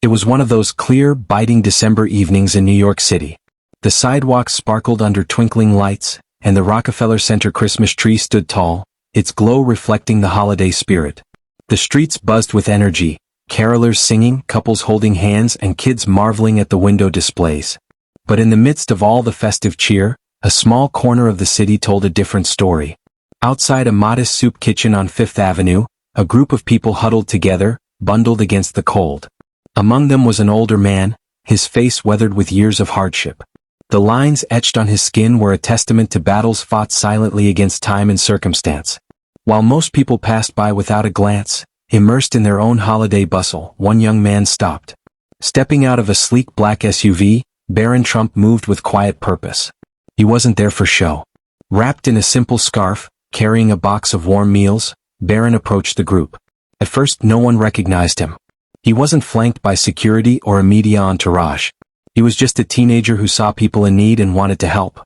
It was one of those clear, biting December evenings in New York City. The sidewalks sparkled under twinkling lights, and the Rockefeller Center Christmas tree stood tall, its glow reflecting the holiday spirit. The streets buzzed with energy, carolers singing, couples holding hands, and kids marveling at the window displays. But in the midst of all the festive cheer, a small corner of the city told a different story. Outside a modest soup kitchen on Fifth Avenue, a group of people huddled together, bundled against the cold. Among them was an older man, his face weathered with years of hardship. The lines etched on his skin were a testament to battles fought silently against time and circumstance. While most people passed by without a glance, immersed in their own holiday bustle, one young man stopped. Stepping out of a sleek black SUV, Barron Trump moved with quiet purpose. He wasn't there for show. Wrapped in a simple scarf, carrying a box of warm meals, Barron approached the group. At first no one recognized him. He wasn't flanked by security or a media entourage. He was just a teenager who saw people in need and wanted to help.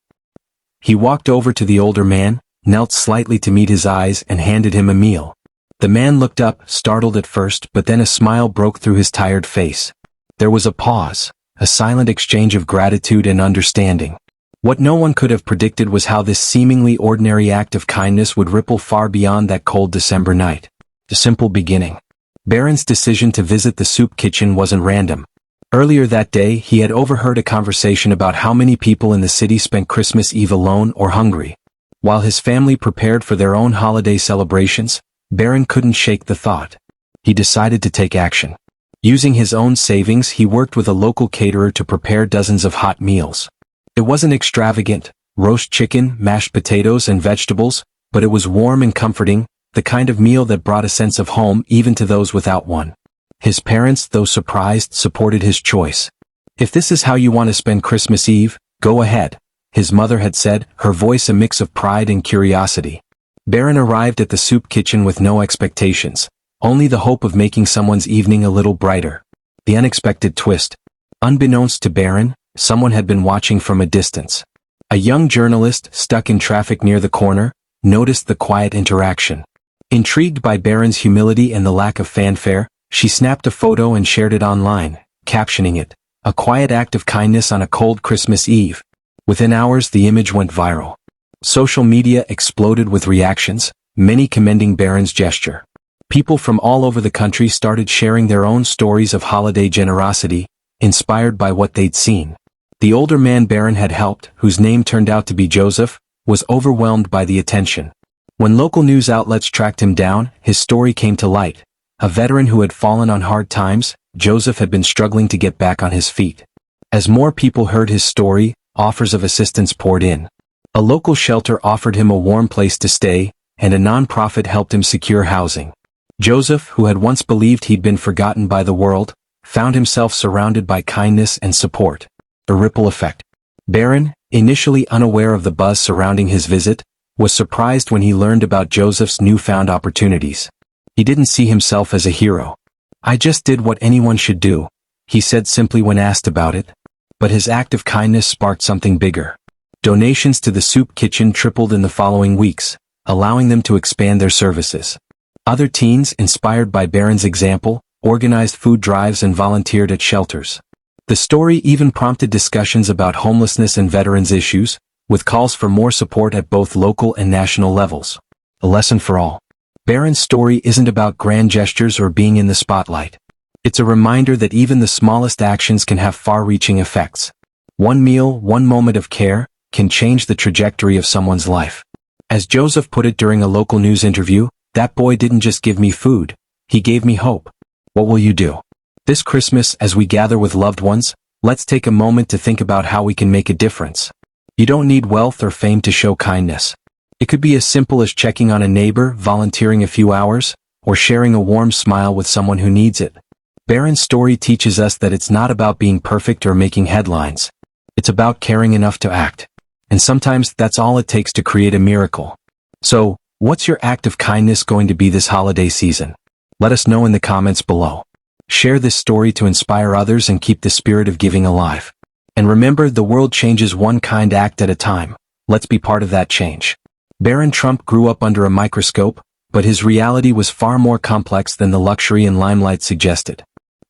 He walked over to the older man, knelt slightly to meet his eyes, and handed him a meal. The man looked up, startled at first, but then a smile broke through his tired face. There was a pause, a silent exchange of gratitude and understanding. What no one could have predicted was how this seemingly ordinary act of kindness would ripple far beyond that cold December night. The simple beginning. Barron's decision to visit the soup kitchen wasn't random. Earlier that day, he had overheard a conversation about how many people in the city spent Christmas Eve alone or hungry. While his family prepared for their own holiday celebrations, Barron couldn't shake the thought. He decided to take action. Using his own savings, he worked with a local caterer to prepare dozens of hot meals. It wasn't extravagant, roast chicken, mashed potatoes, and vegetables, but it was warm and comforting, the kind of meal that brought a sense of home even to those without one. His parents, though surprised, supported his choice. "If this is how you want to spend Christmas Eve, go ahead," his mother had said, her voice a mix of pride and curiosity. Barron arrived at the soup kitchen with no expectations, only the hope of making someone's evening a little brighter. The unexpected twist. Unbeknownst to Barron, someone had been watching from a distance. A young journalist, stuck in traffic near the corner, noticed the quiet interaction. Intrigued by Barron's humility and the lack of fanfare, she snapped a photo and shared it online, captioning it, "A quiet act of kindness on a cold Christmas Eve." Within hours the image went viral. Social media exploded with reactions, many commending Barron's gesture. People from all over the country started sharing their own stories of holiday generosity, inspired by what they'd seen. The older man Barron had helped, whose name turned out to be Joseph, was overwhelmed by the attention. When local news outlets tracked him down, his story came to light. A veteran who had fallen on hard times, Joseph had been struggling to get back on his feet. As more people heard his story, offers of assistance poured in. A local shelter offered him a warm place to stay, and a nonprofit helped him secure housing. Joseph, who had once believed he'd been forgotten by the world, found himself surrounded by kindness and support. A ripple effect. Barron, initially unaware of the buzz surrounding his visit, was surprised when he learned about Joseph's newfound opportunities. He didn't see himself as a hero. "I just did what anyone should do," he said simply when asked about it. But his act of kindness sparked something bigger. Donations to the soup kitchen tripled in the following weeks, allowing them to expand their services. Other teens, inspired by Barron's example, organized food drives and volunteered at shelters. The story even prompted discussions about homelessness and veterans issues, with calls for more support at both local and national levels. A lesson for all. Barron's story isn't about grand gestures or being in the spotlight. It's a reminder that even the smallest actions can have far-reaching effects. One meal, one moment of care, can change the trajectory of someone's life. As Joseph put it during a local news interview, "That boy didn't just give me food, he gave me hope." What will you do? This Christmas, as we gather with loved ones, let's take a moment to think about how we can make a difference. You don't need wealth or fame to show kindness. It could be as simple as checking on a neighbor, volunteering a few hours, or sharing a warm smile with someone who needs it. Barron's story teaches us that it's not about being perfect or making headlines. It's about caring enough to act. And sometimes that's all it takes to create a miracle. So, what's your act of kindness going to be this holiday season? Let us know in the comments below. Share this story to inspire others and keep the spirit of giving alive. And remember, the world changes one kind act at a time. Let's be part of that change. Barron Trump grew up under a microscope, but his reality was far more complex than the luxury and limelight suggested.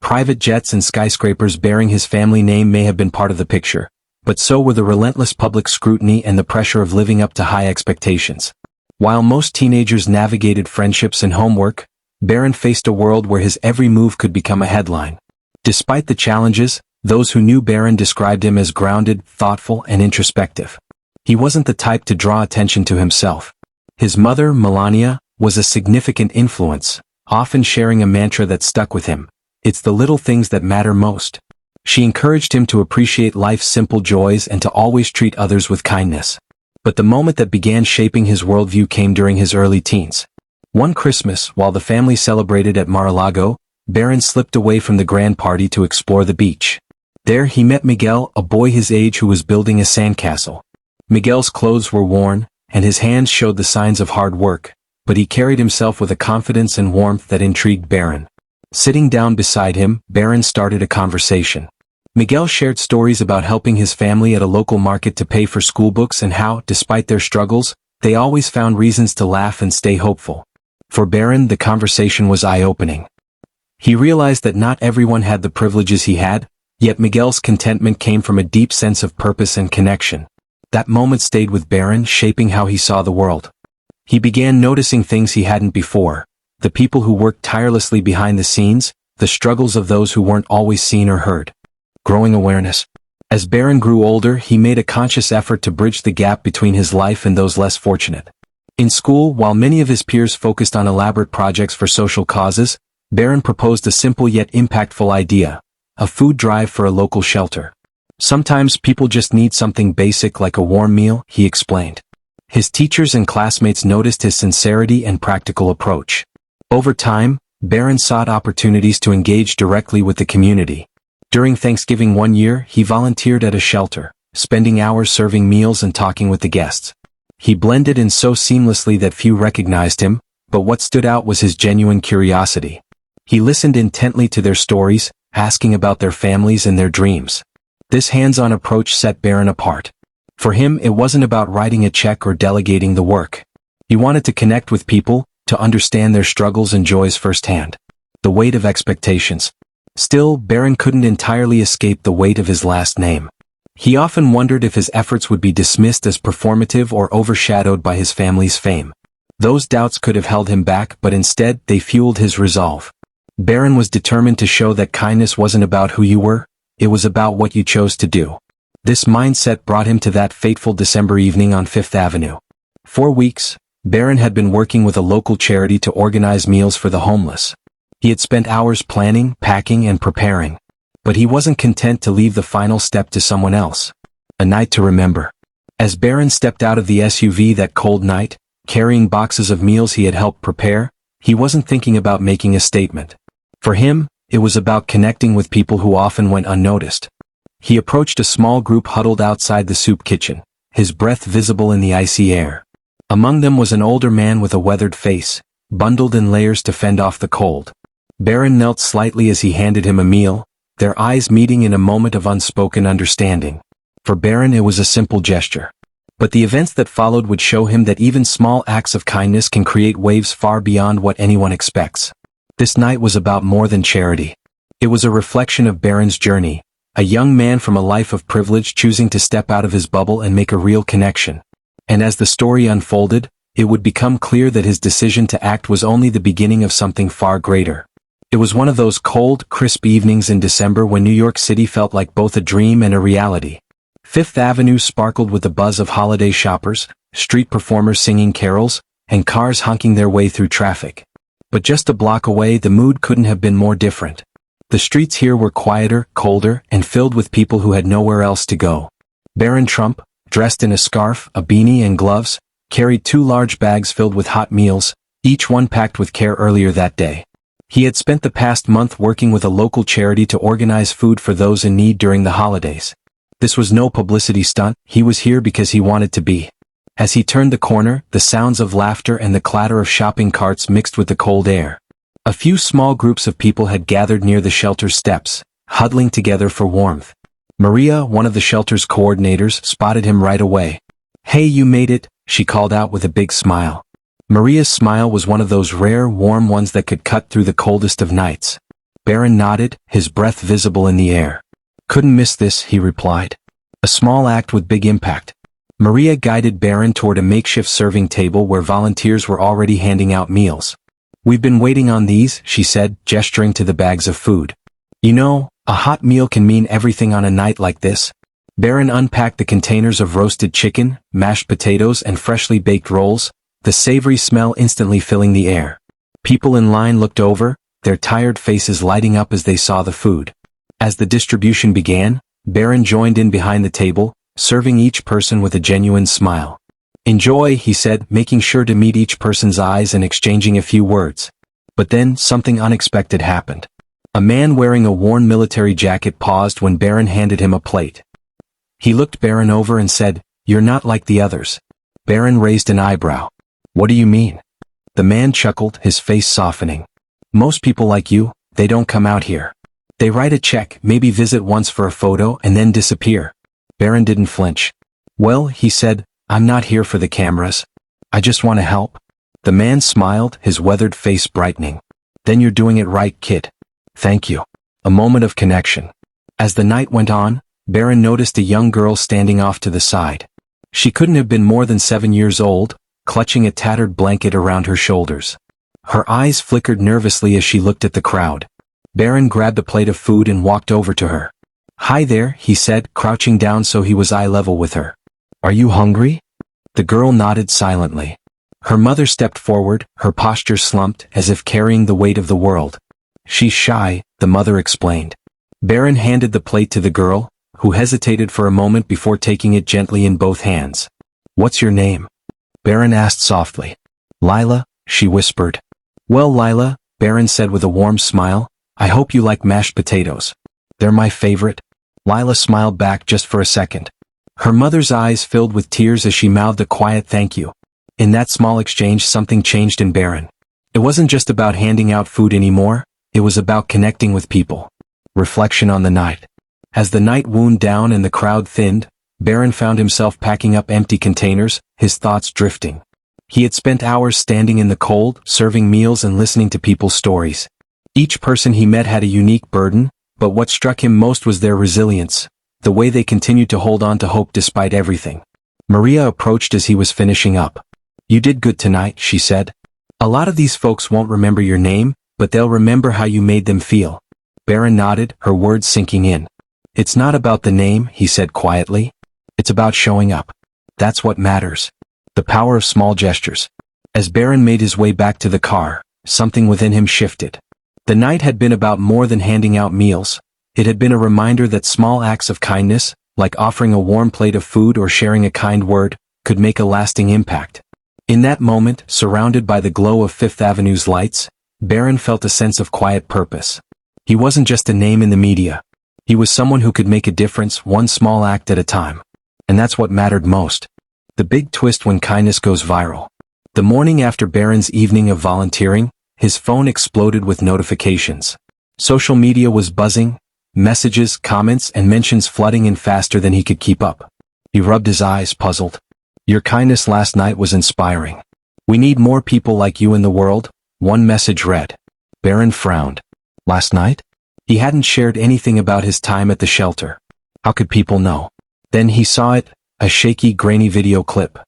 Private jets and skyscrapers bearing his family name may have been part of the picture, but so were the relentless public scrutiny and the pressure of living up to high expectations. While most teenagers navigated friendships and homework, Barron faced a world where his every move could become a headline. Despite the challenges, those who knew Barron described him as grounded, thoughtful, and introspective. He wasn't the type to draw attention to himself. His mother, Melania, was a significant influence, often sharing a mantra that stuck with him. It's the little things that matter most. She encouraged him to appreciate life's simple joys and to always treat others with kindness. But the moment that began shaping his worldview came during his early teens. One Christmas, while the family celebrated at Mar-a-Lago, Barron slipped away from the grand party to explore the beach. There he met Miguel, a boy his age who was building a sandcastle. Miguel's clothes were worn, and his hands showed the signs of hard work, but he carried himself with a confidence and warmth that intrigued Barron. Sitting down beside him, Barron started a conversation. Miguel shared stories about helping his family at a local market to pay for school books and how, despite their struggles, they always found reasons to laugh and stay hopeful. For Barron, the conversation was eye-opening. He realized that not everyone had the privileges he had, yet Miguel's contentment came from a deep sense of purpose and connection. That moment stayed with Barron, shaping how he saw the world. He began noticing things he hadn't before. The people who worked tirelessly behind the scenes, the struggles of those who weren't always seen or heard. Growing awareness. As Barron grew older, he made a conscious effort to bridge the gap between his life and those less fortunate. In school, while many of his peers focused on elaborate projects for social causes, Barron proposed a simple yet impactful idea: a food drive for a local shelter. Sometimes people just need something basic like a warm meal, he explained. His teachers and classmates noticed his sincerity and practical approach. Over time, Barron sought opportunities to engage directly with the community. During Thanksgiving one year, he volunteered at a shelter, spending hours serving meals and talking with the guests. He blended in so seamlessly that few recognized him, but what stood out was his genuine curiosity. He listened intently to their stories, asking about their families and their dreams. This hands-on approach set Barron apart. For him, it wasn't about writing a check or delegating the work. He wanted to connect with people, to understand their struggles and joys firsthand. The weight of expectations. Still, Barron couldn't entirely escape the weight of his last name. He often wondered if his efforts would be dismissed as performative or overshadowed by his family's fame. Those doubts could have held him back, but instead, they fueled his resolve. Barron was determined to show that kindness wasn't about who you were, it was about what you chose to do. This mindset brought him to that fateful December evening on Fifth Avenue. For weeks, Barron had been working with a local charity to organize meals for the homeless. He had spent hours planning, packing, and preparing. But he wasn't content to leave the final step to someone else. A night to remember. As Barron stepped out of the SUV that cold night, carrying boxes of meals he had helped prepare, he wasn't thinking about making a statement. For him, it was about connecting with people who often went unnoticed. He approached a small group huddled outside the soup kitchen, his breath visible in the icy air. Among them was an older man with a weathered face, bundled in layers to fend off the cold. Barron knelt slightly as he handed him a meal, their eyes meeting in a moment of unspoken understanding. For Barron, it was a simple gesture. But the events that followed would show him that even small acts of kindness can create waves far beyond what anyone expects. This night was about more than charity. It was a reflection of Barron's journey, a young man from a life of privilege choosing to step out of his bubble and make a real connection. And as the story unfolded, it would become clear that his decision to act was only the beginning of something far greater. It was one of those cold, crisp evenings in December when New York City felt like both a dream and a reality. Fifth Avenue sparkled with the buzz of holiday shoppers, street performers singing carols, and cars honking their way through traffic. But just a block away, the mood couldn't have been more different. The streets here were quieter, colder, and filled with people who had nowhere else to go. Barron Trump, dressed in a scarf, a beanie, and gloves, carried 2 large bags filled with hot meals, each one packed with care earlier that day. He had spent the past month working with a local charity to organize food for those in need during the holidays. This was no publicity stunt, he was here because he wanted to be. As he turned the corner, the sounds of laughter and the clatter of shopping carts mixed with the cold air. A few small groups of people had gathered near the shelter's steps, huddling together for warmth. Maria, one of the shelter's coordinators, spotted him right away. "Hey, you made it," she called out with a big smile. Maria's smile was one of those rare, warm ones that could cut through the coldest of nights. Barron nodded, his breath visible in the air. Couldn't miss this, he replied. A small act with big impact. Maria guided Barron toward a makeshift serving table where volunteers were already handing out meals. We've been waiting on these, she said, gesturing to the bags of food. You know, a hot meal can mean everything on a night like this. Barron unpacked the containers of roasted chicken, mashed potatoes, and freshly baked rolls, the savory smell instantly filling the air. People in line looked over, their tired faces lighting up as they saw the food. As the distribution began, Barron joined in behind the table, serving each person with a genuine smile. Enjoy, he said, making sure to meet each person's eyes and exchanging a few words. But then, something unexpected happened. A man wearing a worn military jacket paused when Barron handed him a plate. He looked Barron over and said, "You're not like the others." Barron raised an eyebrow. "What do you mean?" The man chuckled, his face softening. "Most people like you, they don't come out here. They write a check, maybe visit once for a photo, and then disappear." Barron didn't flinch. "Well," he said, "I'm not here for the cameras. I just want to help." The man smiled, his weathered face brightening. "Then you're doing it right, kid. Thank you." A moment of connection. As the night went on, Barron noticed a young girl standing off to the side. She couldn't have been more than 7 years old, clutching a tattered blanket around her shoulders. Her eyes flickered nervously as she looked at the crowd. Barron grabbed a plate of food and walked over to her. "Hi there," he said, crouching down so he was eye level with her. "Are you hungry?" The girl nodded silently. Her mother stepped forward, her posture slumped, as if carrying the weight of the world. "She's shy," the mother explained. Barron handed the plate to the girl, who hesitated for a moment before taking it gently in both hands. "What's your name?" Barron asked softly. "Lila," she whispered. "Well, Lila," Barron said with a warm smile, "I hope you like mashed potatoes. They're my favorite." Lila smiled back just for a second. Her mother's eyes filled with tears as she mouthed a quiet thank you. In that small exchange something changed in Barron. It wasn't just about handing out food anymore, it was about connecting with people. Reflection on the night. As the night wound down and the crowd thinned, Barron found himself packing up empty containers, his thoughts drifting. He had spent hours standing in the cold, serving meals and listening to people's stories. Each person he met had a unique burden, but what struck him most was their resilience, the way they continued to hold on to hope despite everything. Maria approached as he was finishing up. "You did good tonight," she said. "A lot of these folks won't remember your name, but they'll remember how you made them feel." Barron nodded, her words sinking in. "It's not about the name," he said quietly. "It's about showing up. That's what matters." The power of small gestures. As Barron made his way back to the car, something within him shifted. The night had been about more than handing out meals. It had been a reminder that small acts of kindness, like offering a warm plate of food or sharing a kind word, could make a lasting impact. In that moment, surrounded by the glow of Fifth Avenue's lights, Barron felt a sense of quiet purpose. He wasn't just a name in the media. He was someone who could make a difference one small act at a time. And that's what mattered most. The big twist when kindness goes viral. The morning after Barron's evening of volunteering, his phone exploded with notifications. Social media was buzzing, messages, comments, and mentions flooding in faster than he could keep up. He rubbed his eyes, puzzled. "Your kindness last night was inspiring. We need more people like you in the world," one message read. Barron frowned. Last night? He hadn't shared anything about his time at the shelter. How could people know? Then he saw it, a shaky, grainy video clip.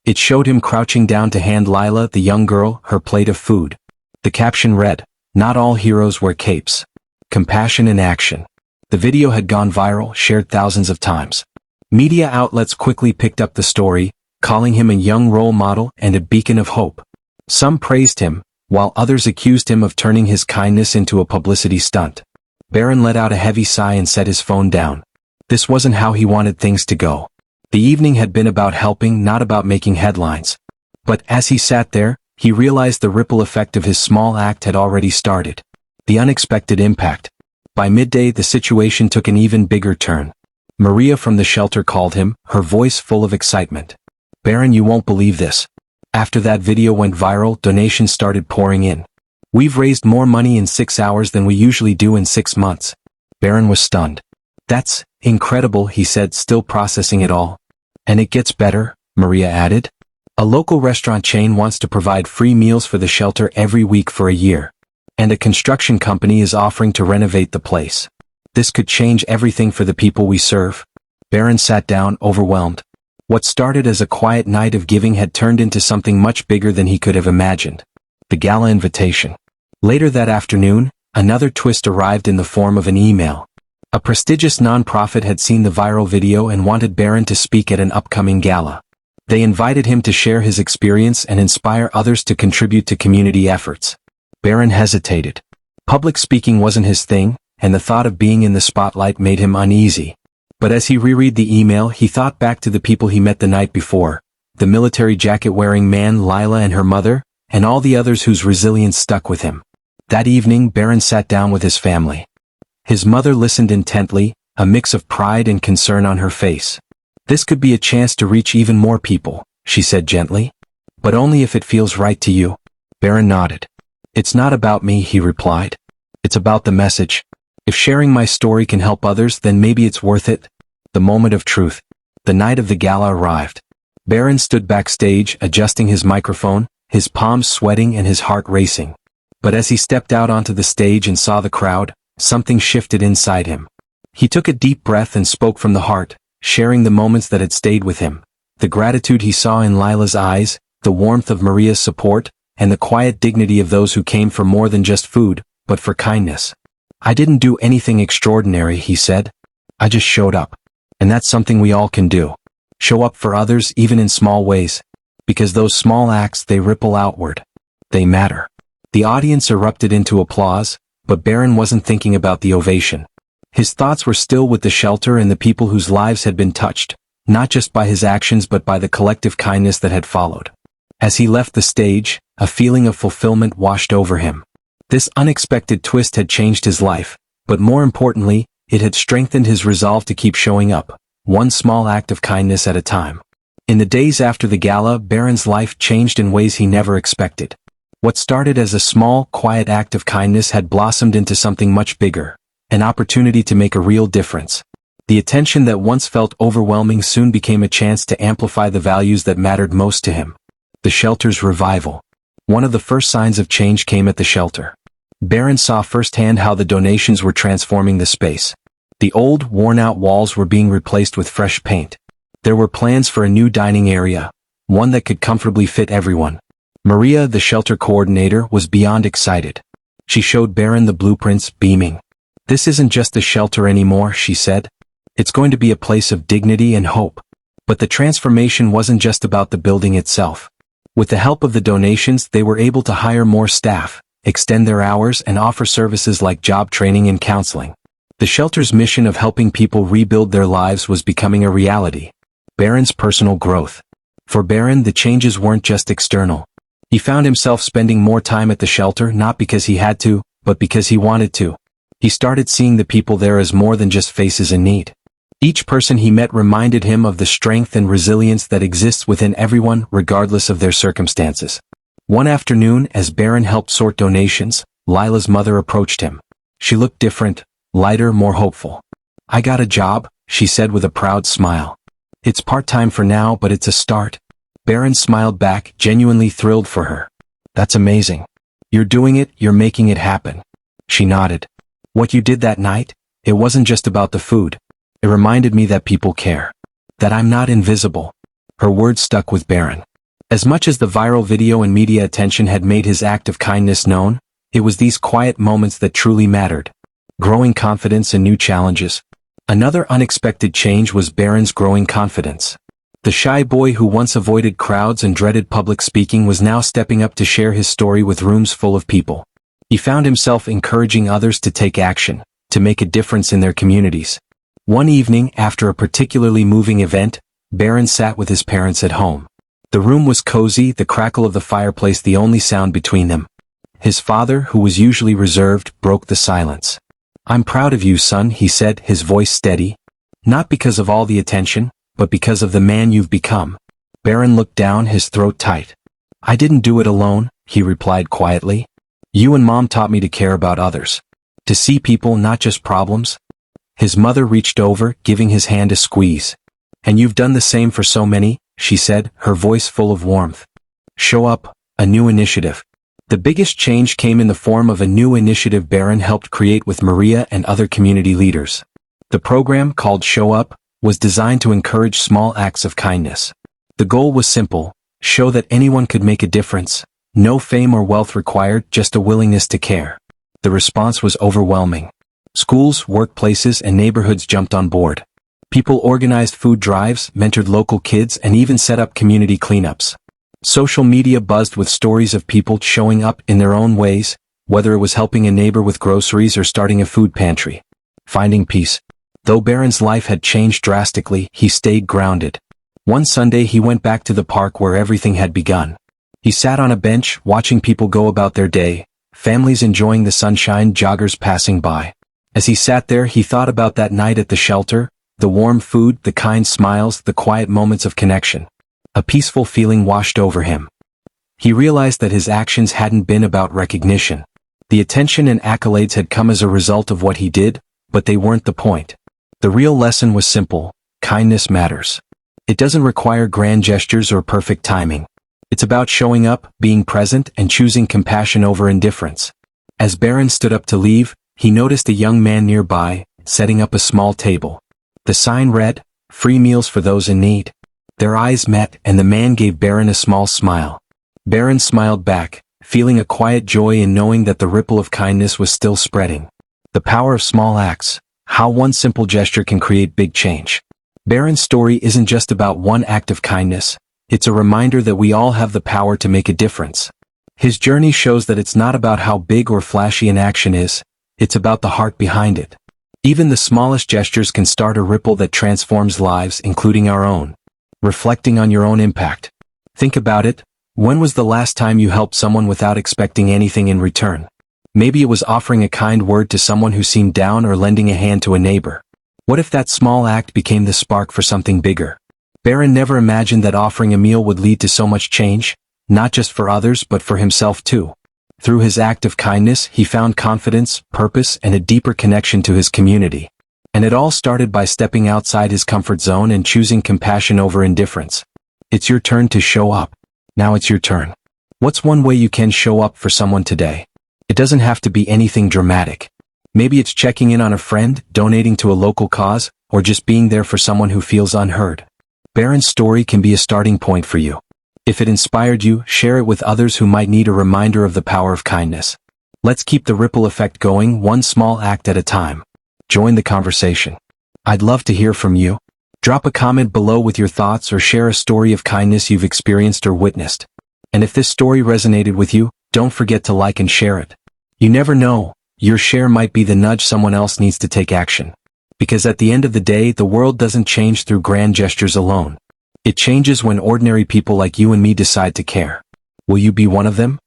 It showed him crouching down to hand Lila, the young girl, her plate of food. The caption read, "Not all heroes wear capes. Compassion in action." The video had gone viral, shared thousands of times. Media outlets quickly picked up the story, calling him a young role model and a beacon of hope. Some praised him, while others accused him of turning his kindness into a publicity stunt. Barron let out a heavy sigh and set his phone down. This wasn't how he wanted things to go. The evening had been about helping, not about making headlines. But as he sat there, he realized the ripple effect of his small act had already started. The unexpected impact. By midday, the situation took an even bigger turn. Maria from the shelter called him, her voice full of excitement. "Barron, you won't believe this. After that video went viral, donations started pouring in. We've raised more money in 6 hours than we usually do in 6 months." Barron was stunned. "That's incredible," he said, still processing it all. "And it gets better," Maria added. "A local restaurant chain wants to provide free meals for the shelter every week for a year. And a construction company is offering to renovate the place. This could change everything for the people we serve. Barron sat down, overwhelmed. What started as a quiet night of giving had turned into something much bigger than he could have imagined. The gala invitation. Later that afternoon, another twist arrived in the form of an email. A prestigious nonprofit had seen the viral video and wanted Barron to speak at an upcoming gala. They invited him to share his experience and inspire others to contribute to community efforts. Barron hesitated. Public speaking wasn't his thing, and the thought of being in the spotlight made him uneasy. But as he reread the email, he thought back to the people he met the night before, the military jacket-wearing man Lila and her mother, and all the others whose resilience stuck with him. That evening, Barron sat down with his family. His mother listened intently, a mix of pride and concern on her face. "This could be a chance to reach even more people," she said gently. "But only if it feels right to you." Barron nodded. "It's not about me," he replied. "It's about the message. If sharing my story can help others, then maybe it's worth it." The moment of truth. The night of the gala arrived. Barron stood backstage, adjusting his microphone, his palms sweating and his heart racing. But as he stepped out onto the stage and saw the crowd, something shifted inside him. He took a deep breath and spoke from the heart, sharing the moments that had stayed with him. The gratitude he saw in Lila's eyes, the warmth of Maria's support, and the quiet dignity of those who came for more than just food, but for kindness. "I didn't do anything extraordinary," he said. "I just showed up. And that's something we all can do. Show up for others even in small ways. Because those small acts, they ripple outward. They matter." The audience erupted into applause, but Barron wasn't thinking about the ovation. His thoughts were still with the shelter and the people whose lives had been touched, not just by his actions but by the collective kindness that had followed. As he left the stage, a feeling of fulfillment washed over him. This unexpected twist had changed his life, but more importantly, it had strengthened his resolve to keep showing up, one small act of kindness at a time. In the days after the gala, Barron's life changed in ways he never expected. What started as a small, quiet act of kindness had blossomed into something much bigger, an opportunity to make a real difference. The attention that once felt overwhelming soon became a chance to amplify the values that mattered most to him. The shelter's revival. One of the first signs of change came at the shelter. Barron saw firsthand how the donations were transforming the space. The old, worn-out walls were being replaced with fresh paint. There were plans for a new dining area, one that could comfortably fit everyone. Maria, the shelter coordinator, was beyond excited. She showed Barron the blueprints, beaming. "This isn't just a shelter anymore," she said. "It's going to be a place of dignity and hope." But the transformation wasn't just about the building itself. With the help of the donations, they were able to hire more staff, extend their hours, and offer services like job training and counseling. The shelter's mission of helping people rebuild their lives was becoming a reality. Barron's personal growth. For Barron, the changes weren't just external. He found himself spending more time at the shelter not because he had to, but because he wanted to. He started seeing the people there as more than just faces in need. Each person he met reminded him of the strength and resilience that exists within everyone, regardless of their circumstances. One afternoon, as Barron helped sort donations, Lila's mother approached him. She looked different, lighter, more hopeful. "I got a job," she said with a proud smile. "It's part-time for now, but it's a start." Barron smiled back, genuinely thrilled for her. "That's amazing. You're doing it, you're making it happen." She nodded. "What you did that night, it wasn't just about the food. It reminded me that people care. That I'm not invisible." Her words stuck with Barron. As much as the viral video and media attention had made his act of kindness known, it was these quiet moments that truly mattered. Growing confidence and new challenges. Another unexpected change was Barron's growing confidence. The shy boy who once avoided crowds and dreaded public speaking was now stepping up to share his story with rooms full of people. He found himself encouraging others to take action, to make a difference in their communities. One evening, after a particularly moving event, Barron sat with his parents at home. The room was cozy, the crackle of the fireplace the only sound between them. His father, who was usually reserved, broke the silence. "I'm proud of you, son," he said, his voice steady. "Not because of all the attention, but because of the man you've become." Barron looked down, his throat tight. "I didn't do it alone," he replied quietly. "You and Mom taught me to care about others. To see people, not just problems." His mother reached over, giving his hand a squeeze. "And you've done the same for so many," she said, her voice full of warmth. "Show Up, a new initiative. The biggest change came in the form of a new initiative Barron helped create with Maria and other community leaders. The program, called Show Up, was designed to encourage small acts of kindness. The goal was simple: show that anyone could make a difference. No fame or wealth required, just a willingness to care. The response was overwhelming. Schools, workplaces, and neighborhoods jumped on board. People organized food drives, mentored local kids, and even set up community cleanups. Social media buzzed with stories of people showing up in their own ways, whether it was helping a neighbor with groceries or starting a food pantry. Finding peace. Though Barron's life had changed drastically, he stayed grounded. One Sunday he went back to the park where everything had begun. He sat on a bench, watching people go about their day, families enjoying the sunshine, joggers passing by. As he sat there, he thought about that night at the shelter, the warm food, the kind smiles, the quiet moments of connection. A peaceful feeling washed over him. He realized that his actions hadn't been about recognition. The attention and accolades had come as a result of what he did, but they weren't the point. The real lesson was simple: kindness matters. It doesn't require grand gestures or perfect timing. It's about showing up, being present, and choosing compassion over indifference. As Barron stood up to leave, he noticed a young man nearby, setting up a small table. The sign read, "Free meals for those in need." Their eyes met, and the man gave Barron a small smile. Barron smiled back, feeling a quiet joy in knowing that the ripple of kindness was still spreading. The power of small acts, how one simple gesture can create big change. Barron's story isn't just about one act of kindness. It's a reminder that we all have the power to make a difference. His journey shows that it's not about how big or flashy an action is, it's about the heart behind it. Even the smallest gestures can start a ripple that transforms lives, including our own. Reflecting on your own impact. Think about it. When was the last time you helped someone without expecting anything in return? Maybe it was offering a kind word to someone who seemed down or lending a hand to a neighbor. What if that small act became the spark for something bigger? Barron never imagined that offering a meal would lead to so much change, not just for others but for himself too. Through his act of kindness, he found confidence, purpose, and a deeper connection to his community. And it all started by stepping outside his comfort zone and choosing compassion over indifference. It's your turn to show up. Now it's your turn. What's one way you can show up for someone today? It doesn't have to be anything dramatic. Maybe it's checking in on a friend, donating to a local cause, or just being there for someone who feels unheard. Barron's story can be a starting point for you. If it inspired you, share it with others who might need a reminder of the power of kindness. Let's keep the ripple effect going, one small act at a time. Join the conversation. I'd love to hear from you. Drop a comment below with your thoughts or share a story of kindness you've experienced or witnessed. And if this story resonated with you, don't forget to like and share it. You never know, your share might be the nudge someone else needs to take action. Because at the end of the day, the world doesn't change through grand gestures alone. It changes when ordinary people like you and me decide to care. Will you be one of them?